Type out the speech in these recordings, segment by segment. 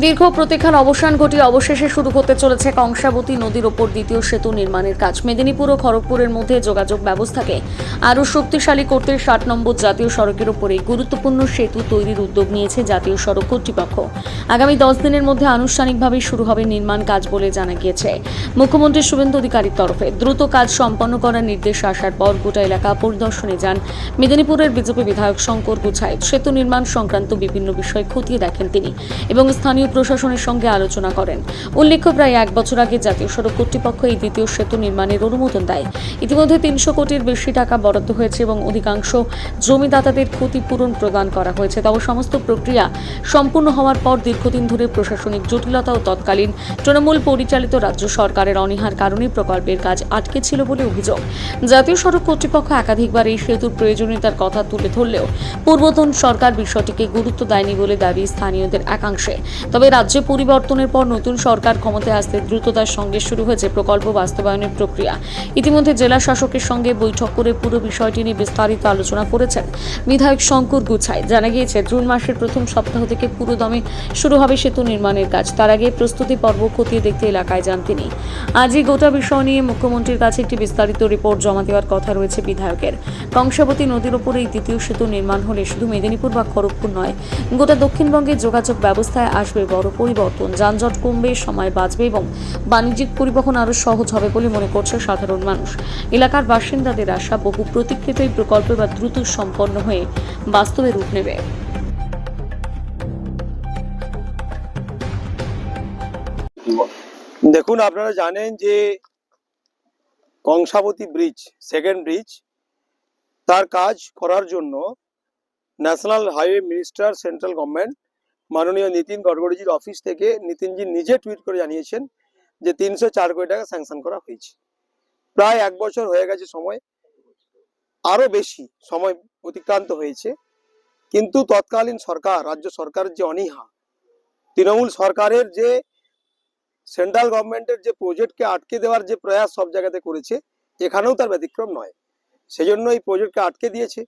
দীর্ঘ প্রতীক্ষার অবসান ঘটিয়ে অবশেষে শুরু হতে চলেছে কংসাবতী নদীর ওপর দ্বিতীয় সেতু নির্মাণের কাজ। মেদিনীপুর ও খড়গপুরের মধ্যে যোগাযোগ ব্যবস্থাকে আরও শক্তিশালী করতে ৬০ নম্বর জাতীয় সড়কের ওপরে গুরুত্বপূর্ণ সেতু তৈরির উদ্যোগ নিয়েছে জাতীয় সড়ক কর্তৃপক্ষ। আগামী 10 দিনের মধ্যে আনুষ্ঠানিকভাবে শুরু হবে নির্মাণ কাজ বলে জানা গিয়েছে। মুখ্যমন্ত্রী শুভেন্দু অধিকারীর তরফে দ্রুত কাজ সম্পন্ন করার নির্দেশ আসার পর গোটা এলাকা পরিদর্শনে যান মেদিনীপুরের বিজেপি বিধায়ক শঙ্কর গুছাইত। সেতু নির্মাণ সংক্রান্ত বিভিন্ন বিষয় খতিয়ে দেখেন তিনি এবং স্থানীয় প্রশাসনের সঙ্গে আলোচনা করেন। উল্লেখ্য, প্রায় 1 বছর আগে জাতীয় সড়ক কর্তৃপক্ষ এই দ্বিতীয় সেতু নির্মাণের অনুমোদন দেয়। ইতিমধ্যে 300 কোটির বেশি টাকা বরাদ্দ হয়েছে এবং অধিকাংশ জমিদাতাদের ক্ষতিপূরণ প্রদান করা হয়েছে। তবে সমস্ত প্রক্রিয়া সম্পূর্ণ হওয়ার পর দীর্ঘদিন ধরে প্রশাসনিক জটিলতা ও তৎকালীন তৃণমূল পরিচালিত রাজ্য সরকারের অনীহার কারণে প্রকল্পের কাজ আটকে ছিল বলে অভিযোগ। জাতীয় সড়ক কর্তৃপক্ষ একাধিকবার এই সেতুর প্রয়োজনীয়তার কথা তুলে ধরলেও পূর্বতন সরকার বিষয়টিকে গুরুত্ব দেয়নি বলে দাবি স্থানীয়দের একাংশে। তবে রাজ্যে পরিবর্তনের পর নতুন সরকার ক্ষমতায় আসতে দ্রুততার সঙ্গে শুরু হয়েছে প্রকল্প বাস্তবায়নের প্রক্রিয়া। ইতিমধ্যে জেলা শাসকের সঙ্গে বৈঠক করে পুরো বিষয়টি নিয়ে বিস্তারিত আলোচনা করেছেন বিধায়ক শঙ্কর গুছাই। জানা গিয়েছে, জুন মাসের প্রথম সপ্তাহ থেকে পুরোদমে শুরু হবে সেতু নির্মাণের কাজ। তার আগে প্রস্তুতি পর্ব খতিয়ে দেখতে এলাকায় যান তিনি। আজই গোটা বিষয় নিয়ে মুখ্যমন্ত্রীর কাছে একটি বিস্তারিত রিপোর্ট জমা দেওয়ার কথা রয়েছে বিধায়কের। কংসাবতী নদীর ওপরে এই দ্বিতীয় সেতু নির্মাণ হলে শুধু মেদিনীপুর বা খড়গপুর নয়, গোটা দক্ষিণবঙ্গের যোগাযোগ ব্যবস্থায় আসবে বড় পরিবর্তন। যানজট কমবে, সময় বাঁচবে এবং বাণিজ্যিক পরিবহন আরও সহজ হবে বলে মনে করছে সাধারণ মানুষ। এলাকার বাসিন্দাদের আশা, বহু প্রতীক্ষিত এই প্রকল্প এবার দ্রুত সম্পন্ন হয়ে বাস্তবে রূপ নেবে। দেখুন, আপনারা জানেন যে কংসাবতী ব্রিজ, সেকেন্ড ব্রিজ, তার কাজ করার জন্য national highway minister, central government মাননীয় নীতিন গডকরিজির অফিস থেকে নীতিনজি নিজে টুইট করে জানিয়েছেন যে 304 কোটি টাকা স্যাংশন করা হয়েছে। প্রায় 1 বছর হয়ে গেছে, সময় আরো বেশি সময় অতিক্রান্ত হয়েছে। কিন্তু তৎকালীন সরকার, রাজ্য সরকারের যে অনীহা, তৃণমূল সরকারের যে সেন্ট্রাল গভর্নমেন্টের যে প্রজেক্টকে আটকে দেওয়ার যে প্রয়াস সব জায়গাতে করেছে, এখানেও তার ব্যতিক্রম নয়। সেজন্য এই প্রজেক্টকে আটকে দিয়েছে।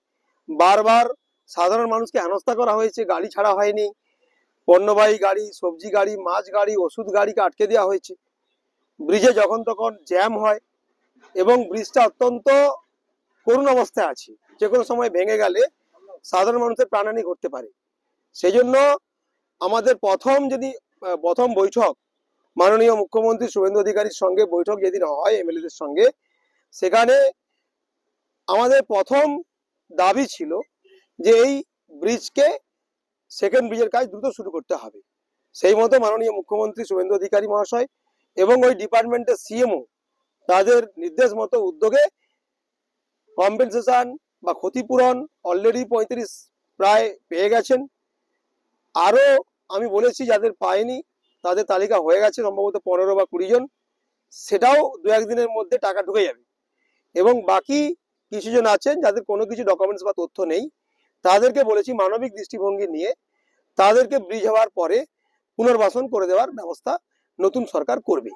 বারবার সাধারণ মানুষকে হেনস্থা করা হয়েছে, গাড়ি ছাড়া হয়নি, পণ্যবাহী গাড়ি, সবজি গাড়ি, মাছ গাড়ি, ওষুধ গাড়িকে আটকে দেওয়া হয়েছে। ব্রিজে যখন তখন জ্যাম হয় এবং ব্রিজটা অত্যন্ত করুণ অবস্থায় আছে, যে কোনো সময় ভেঙে গেলে সাধারণ মানুষের প্রাণহানি ঘটতে পারে। সেই জন্য আমাদের প্রথম বৈঠক মাননীয় মুখ্যমন্ত্রী শুভেন্দু অধিকারীর সঙ্গে বৈঠক যেদিন হয় এমএলএদের সঙ্গে, সেখানে আমাদের প্রথম দাবি ছিল যে এই ব্রিজকে, সেকেন্ড ব্রিজের কাজ দ্রুত শুরু করতে হবে। সেই মতো মাননীয় মুখ্যমন্ত্রী শুভেন্দু অধিকারী মহাশয় এবং ওই ডিপার্টমেন্টের সিএমও তাদের নির্দেশ মতো উদ্যোগে কম্পেনসেশন বা ক্ষতিপূরণ অলরেডি 35 প্রায় পেয়ে গেছেন। আরো আমি বলেছি যাদের পায়নি তাদের তালিকা হয়ে গেছে, সম্ভবত 15 বা 20 জন। সেটাও 2-1 দিনের মধ্যে টাকা ঢুকে যাবে। এবং বাকি কিছু জন আছেন যাদের কোনো কিছু ডকুমেন্টস বা তথ্য নেই, তাদেরকে বলেছি মানবিক দৃষ্টিভঙ্গি নিয়ে তাদেরকে ব্রিজ হওয়ার পরে পুনর্বাসন করে দেওয়ার ব্যবস্থা নতুন সরকার করবে।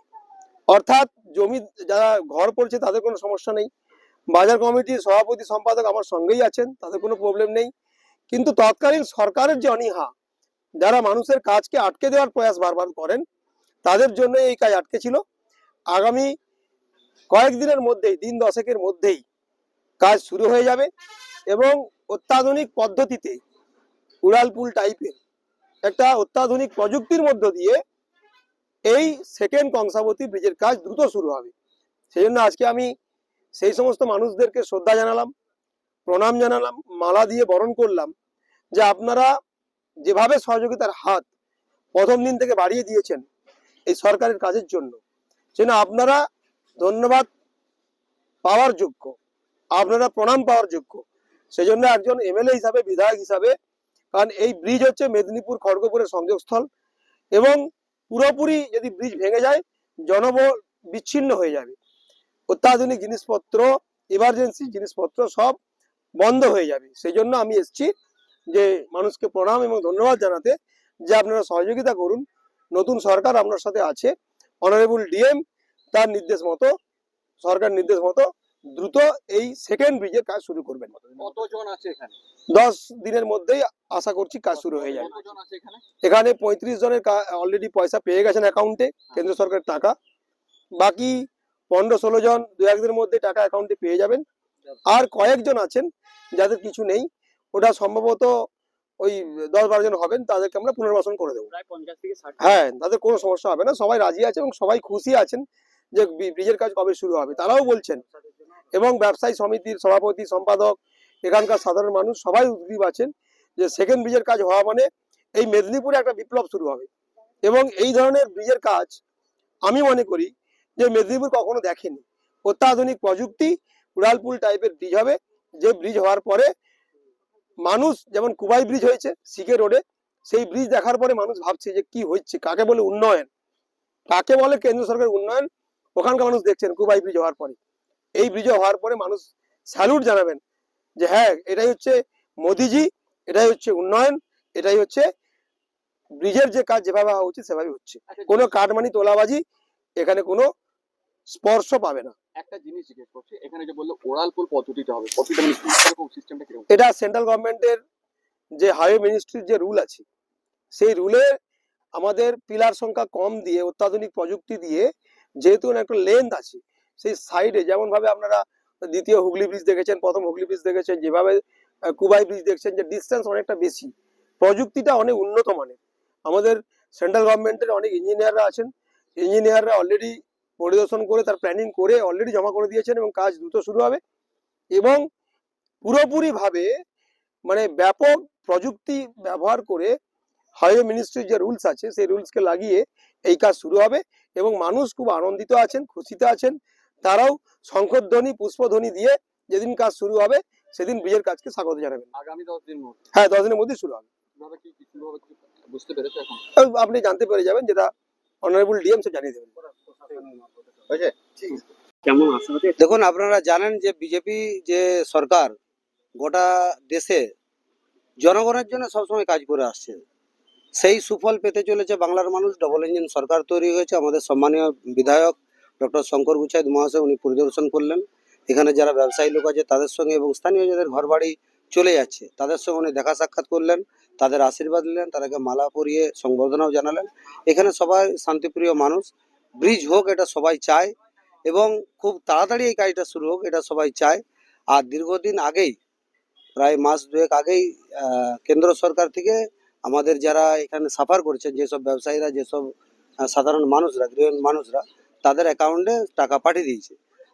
অর্থাৎ জমি যারা ঘর পড়ছে তাদের কোনো সমস্যা নেই। বাজার কমিটির সভাপতি সম্পাদক আমার সঙ্গেই আছেন, তাদের কোনো প্রবলেম নেই। কিন্তু তৎকালীন সরকারের যে অনীহা, যারা মানুষের কাজকে আটকে দেওয়ার প্রয়াস বারবার করেন, তাদের জন্য এই কাজ আটকে ছিল। আগামী কয়েকদিনের মধ্যেই, দিন 10-এর মধ্যেই কাজ শুরু হয়ে যাবে এবং অত্যাধুনিক পদ্ধতিতে, উড়ালপুল টাইপের একটা অত্যাধুনিক প্রযুক্তির মধ্য দিয়ে এই সেকেন্ড কংসাবতী ব্রিজের কাজ দ্রুত শুরু হবে। সেই জন্য আজকে আমি সেই সমস্ত মানুষদেরকে শ্রদ্ধা জানালাম, প্রণাম জানালাম, মালা দিয়ে বরণ করলাম যে আপনারা যেভাবে সহযোগিতার হাত প্রথম দিন থেকে বাড়িয়ে দিয়েছেন এই সরকারের কাজের জন্য, সেজন্য আপনারা ধন্যবাদ পাওয়ার যোগ্য, আপনারা প্রণাম পাওয়ার যোগ্য। সেজন্য একজন এমএলএ হিসাবে, বিধায়ক হিসাবে, কারণ এই ব্রিজ হচ্ছে মেদিনীপুর খড়গপুরের সংযোগস্থল এবং পুরোপুরি যদি ব্রিজ ভেঙে যায় জনবল বিচ্ছিন্ন হয়ে যাবে, অত্যাধুনিক জিনিসপত্র, ইমার্জেন্সি জিনিসপত্র সব বন্ধ হয়ে যাবে। সেই জন্য আমি এসেছি যে মানুষকে প্রণাম এবং ধন্যবাদ জানাতে, যে আপনারা সহযোগিতা করুন। নতুন সরকার আপনার সাথে আছে, অনারেবল ডিএম তার নির্দেশ মতো, সরকার নির্দেশ মতো দ্রুত এই সেকেন্ড ব্রিজের কাজ শুরু করবেন। কতজন আছে এখানে? 10 দিনের মধ্যেই আশা করছি কাজ শুরু হয়ে যাবে। কতজন আছে এখানে? এখানে 35 জনের অলরেডি পয়সা পেয়ে গেছেন অ্যাকাউন্টে, কেন্দ্র সরকারের টাকা। বাকি 15-16 জন 2-1 দিনের মধ্যে টাকা অ্যাকাউন্টে পেয়ে যাবেন। আর কয়েকজন আছেন যাদের কিছু নেই, ওটা সম্ভবত ওই 10-12 জন হবেন, তাদেরকে আমরা পুনর্বাসন করে দেবো। প্রায় 50 থেকে 60। হ্যাঁ, তাদের কোনো সমস্যা হবে না, সবাই রাজি আছে এবং সবাই খুশি আছেন যে ব্রিজের কাজ কবে শুরু হবে তারাও বলছেন। এবং ব্যবসায়ী সমিতির সভাপতি, সম্পাদক, এখানকার সাধারণ মানুষ সবাই উদ্গ্রীব আছেন যে সেকেন্ড ব্রিজের কাজ হওয়া মানে এই মেদিনীপুরে একটা বিপ্লব শুরু হবে। এবং এই ধরনের ব্রিজের কাজ আমি মনে করি যে মেদিনীপুর কখনো দেখেনি। অত্যাধুনিক প্রযুক্তি, উড়ালপুল টাইপের ব্রিজ হবে, যে ব্রিজ হওয়ার পরে মানুষ, যেমন কুবাই ব্রিজ হয়েছে সিকে রোডে, সেই ব্রিজ দেখার পরে মানুষ ভাবছে যে কি হচ্ছে, কাকে বলে উন্নয়ন, কাকে বলে কেন্দ্র সরকারের উন্নয়ন, ওখানকার মানুষ দেখছেন কুবাই ব্রিজ হওয়ার পরে। এই ব্রিজ হওয়ার পরে মানুষ স্যালুট জানাবেন যে হ্যাঁ, এটাই হচ্ছে মোদিজি, এটাই হচ্ছে উন্নয়ন, এটাই হচ্ছে ব্রিজের যে কাজ যেভাবে হওয়া উচিত সেভাবে হচ্ছে। কোনো কাটমানি তোলাবাজি এখানে কোনো স্পর্শ পাবে না। একটা জিনিস জিজ্ঞেস করছি, এখানে যে বললো ওড়ালপুল পদ্ধতিতে হবে, পদ্ধতিটা মানে কিরকম, সিস্টেমটা কিরকম? এটা সেন্ট্রাল গভর্নমেন্টের যে হাইওয়ে মিনিস্ট্রির যে রুল আছে, সেই রুলে আমাদের পিলার সংখ্যা কম দিয়ে অত্যাধুনিক প্রযুক্তি দিয়ে, যেহেতু একটা লেন্থ আছে, সেই সাইডে যেমন ভাবে আপনারা দ্বিতীয় হুগলি ব্রিজ দেখেছেন, প্রথম হুগলি ব্রিজ দেখেছেন, যেভাবে কুবাই ব্রিজ দেখছেন, যে ডিস্টেন্স অনেকটা বেশি, প্রযুক্তিটা অনেক উন্নত মানের। আমাদের সেন্ট্রাল গভর্নমেন্টের অনেক ইঞ্জিনিয়াররা আছেন, ইঞ্জিনিয়াররা অলরেডি পরিদর্শন করে তার প্ল্যানিং করে অলরেডি জমা করে দিয়েছেন এবং কাজ দ্রুত শুরু হবে। এবং পুরোপুরিভাবে মানে ব্যাপক প্রযুক্তি ব্যবহার করে হাইওয়ে মিনিস্ট্রির যে রুলস আছে সেই রুলসকে লাগিয়ে এই কাজ শুরু হবে। এবং মানুষ খুব আনন্দিত আছেন, খুশিতে আছেন, তারাও শঙ্খধ্বনি, পুষ্পধ্বনি দিয়ে যেদিন কাজ শুরু হবে সেদিন ব্রিজের কাজকে স্বাগত জানাবেন। আগামী 10 দিন মধ্যে? হ্যাঁ, 10 দিনের মধ্যে শুরু হবে। কিভাবে কি শুরু হবে বুঝতে পেরেছো এখন? আপনি জানতে পেরে যাবেন, যেটা অনারেবল ডিএম সে জানিয়ে দেবেন। কেমন আশাবাদী? দেখুন, আপনারা জানেন যে বিজেপি যে সরকার গোটা দেশে জনগণের জন্য সবসময় কাজ করে আসছে, সেই সুফল পেতে চলেছে বাংলার মানুষ। ডবল ইঞ্জিন সরকার তৈরি হয়েছে। আমাদের সম্মানীয় বিধায়ক ডক্টর শঙ্কর গুচাইত মহাশয় উনি পরিদর্শন করলেন। এখানে যারা ব্যবসায়ী লোক আছে তাদের সঙ্গে এবং স্থানীয় যাদের ঘর বাড়ি চলে যাচ্ছে তাদের সঙ্গে উনি দেখা সাক্ষাৎ করলেন, তাদের আশীর্বাদ নিলেন, তাদেরকে মালা পরিয়ে সংবর্ধনাও জানালেন। এখানে সবাই শান্তিপ্রিয় মানুষ। ব্রিজ হোক এটা সবাই চায় এবং খুব তাড়াতাড়ি এই কাজটা শুরু হোক এটা সবাই চায়। আর দীর্ঘদিন আগেই, প্রায় মাস দুয়েক আগেই কেন্দ্র সরকার থেকে আমাদের যারা এখানে সাফার করছেন, যেসব ব্যবসায়ীরা, যেসব সাধারণ মানুষরা, গৃহহীন মানুষরা, তাদের অ্যাকাউন্টে টাকা পাঠিয়ে দিয়েছে।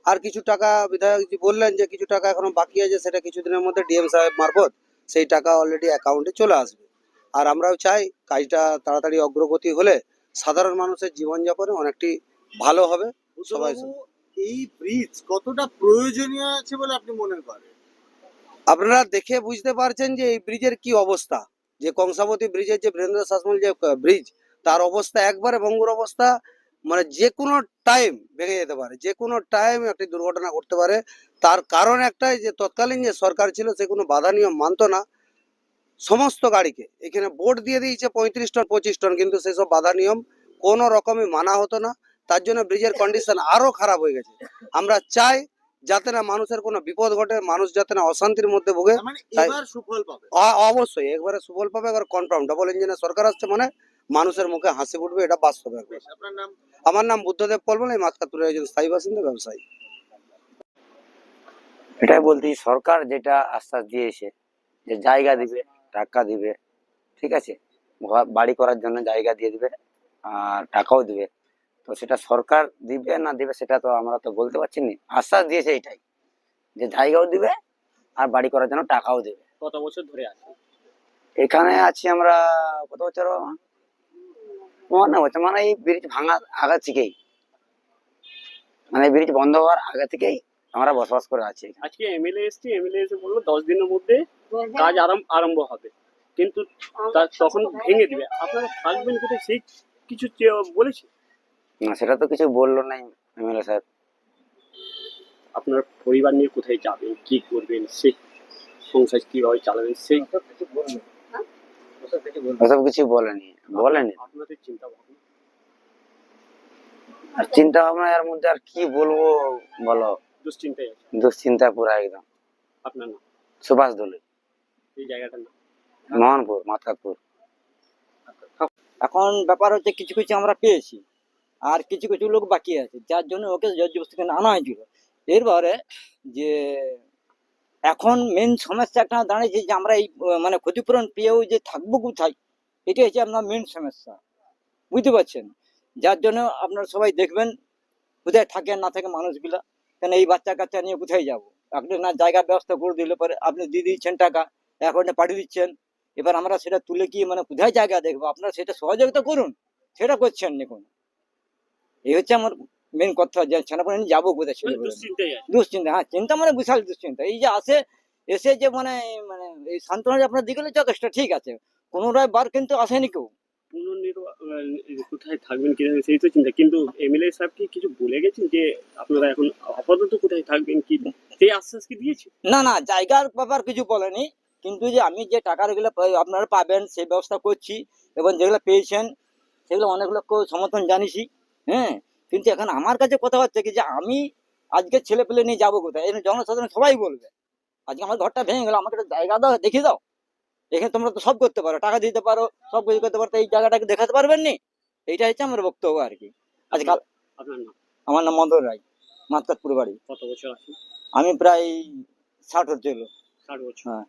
আর কিছু টাকা বিধায়কজি বললেন যে কিছু টাকা এখনো বাকি আছে, সেটা কিছুদিনের মধ্যে ডিএম সাহেব মারফত সেই টাকা অলরেডি অ্যাকাউন্টে চলে আসবে। আর আমরাও চাই কাজটা তাড়াতাড়ি অগ্রগতি হলে সাধারণ মানুষের জীবনযাপনে অনেকটি ভালো হবে। সবাই এই ব্রিজ কতটা প্রয়োজনীয় আছে বলে আপনি মনে করেন? আপনারা দেখে বুঝতে পারছেন যে এই ব্রিজের কি অবস্থা। যে কংসাবতী ব্রিজের যে বীরেন্দ্র শাসমল যে ব্রিজ, তার অবস্থা একবারে ভঙ্গুর অবস্থা। মানে যে কোনো টাইম ভেঙে যেতে পারে, যে কোনো টাইম একটি দুর্ঘটনা ঘটতে পারে। তার কারণ একটাই যে তৎকালীন যে সরকার ছিল সে কোনো বাধা নিয়ম মানতো না। সমস্ত গাড়িকে এখানে বোর্ড দিয়ে দিয়েছে 35 টন 25 টন, কিন্তু সেসব বাধা নিয়ম কোনো রকমই মানা হতো না। তার জন্য ব্রিজের কন্ডিশন আরো খারাপ হয়ে গেছে। আমরা চাই যাতে না মানুষের কোনো বিপদ ঘটে, মানুষ যাতে না অশান্তির মধ্যে ভোগে। তার মানে তাই- এবার সুফল পাবে। অবশ্যই একবারে সুফল পাবে, একবার কনফার্ম। ডবল ইঞ্জিনের সরকার আসছে মানে মানুষের মুখে হাসি ফুটবে, এটা বাস্তব একবার। আপনার নাম? আমার নাম বুদ্ধদেব পলবল, এই মাছকাতুরের একজন স্থায়ী বাসিন্দা, ব্যবসায়ী। এটাই বলতে সরকার যেটা আশ্বাস দিয়েছে যে জায়গা দিবে, টাকা দিবে, ঠিক আছে, বাড়ি করার জন্য জায়গা দিয়ে দিবে আর টাকাও দিবে। তো সেটা সরকার দিবে না দিবে সেটা তো আমরা তো বলতে পারছি না। আশ্বাস দিয়েছে এটাই যে জায়গাও দিবে আর বাড়ি করার জন্য টাকাও দেবে। কত বছর ধরে আছে এখানে আছি আমরা কত বছর, 54 বছর। মানে এই ব্রিজ ভাঙা আগে থেকেই, মানে ব্রিজ বন্ধ হওয়ার আগে থেকেই আমরা বসবাস করে আছি। আজকে এমএলএ এসছে, এমএলএ এসে বললো 10 দিনের মধ্যে কাজ আরম্ভ হবে, কিন্তু তখন ভেঙে দিবে। আপনারা থাকবেন কোথায় সেই কিছু বলেছে? না, সেটা তো কিছু বললো নাই এমএলএ সাহেব। আপনার পরিবার নিয়ে কোথায় যাবেন, কি করবেন, সেই সংসার কিভাবে চালাবেন, সেই ওসব কিছু বলেনি। আপনাদের চিন্তা ভাবনা? আর চিন্তা ভাবনা এর মধ্যে আর কি বলবো বলো। দুশ্চিন্তায় আছে। দুশ্চিন্তা পুরা একদম। আপনার নাম? সুভাষ দোলে, এই জায়গাটার নাম? মোহনপুর, মাতকাতপুর। এখন ব্যাপার হচ্ছে কিছু কিছু আমরা পেয়েছি আর কিছু কিছু লোক বাকি আছে, যার জন্য ওকে জজ থেকে আনা হয়েছিল। এরপরে যে এখন মেন সমস্যা একটা দাঁড়িয়েছে যে আমরা এই মানে ক্ষতিপূরণ পেয়েও যে থাকবো কোথায়, এটাই হচ্ছে আপনার মেন সমস্যা, বুঝতে পারছেন? যার জন্য আপনারা সবাই দেখবেন কোথায় থাকে না থাকে মানুষগুলা, কেন এই বাচ্চা কাচ্চা নিয়ে কোথায় যাবো? আপনি না জায়গার ব্যবস্থা করে দিলে পরে আপনি দিয়ে দিচ্ছেন টাকা, অ্যাকাউন্টে পাঠিয়ে দিচ্ছেন, এবার আমরা সেটা তুলে কি মানে কোথায় জায়গা দেখবো? আপনারা সেটা সহযোগিতা করুন, সেটা করছেন দেখুন। এই হচ্ছে আমার মেন কথা, যে ছেলেপেলে নিয়ে যাবো কোথায় ছেলে? দুশ্চিন্তায় আছে। দুশ্চিন্তা, হ্যাঁ, চিন্তা মানে বিশাল দুশ্চিন্তা। এই যে আসে এসে যে মানে মানে এই সান্ত্বনা যে আপনার দিকে যথেষ্ট ঠিক আছে, কোনোটাই বার কিন্তু আসেনি কেউ। কোথায় থাকবেন কি থাকবেন সেই তো চিন্তা, কিন্তু এমএলএ সাহেব কি কিছু বলে গেছেন যে আপনারা এখন আপাতত কোথায় থাকবেন, কি সেই আশ্বাস কি দিয়েছে? না না, জায়গার ব্যাপার কিছু বলেনি, কিন্তু যে আমি যে টাকাগুলো আপনারা পাবেন সেই ব্যবস্থা করছি, এবং যেগুলো পেয়েছেন সেগুলো অনেক লোককে সমর্থন জানিয়েছি। হ্যাঁ, কিন্তু এখন আমার কাছে কথা হচ্ছে কি যে আমি আজকে ছেলে পেলে নিয়ে যাবো কোথায়? এই জনসাধারণ সবাই বলবে আজকে আমার ঘরটা ভেঙে গেল, আমাকে একটা জায়গা দাও, দেখিয়ে দাও, এখানে তোমরা তো সব করতে পারো, টাকা দিতে পারো, সব কিছু করতে পারো, তো এই জায়গাটাকে দেখাতে পারবেন নি? এইটা হচ্ছে আমার বক্তব্য আর কি। আজকাল আপনার নাম? আমার নাম মদন রায়, মাতকাতপুর বাড়ি। কত বছর আছে? আমি প্রায় 60 হচ্ছে। 60 বছর। হ্যাঁ।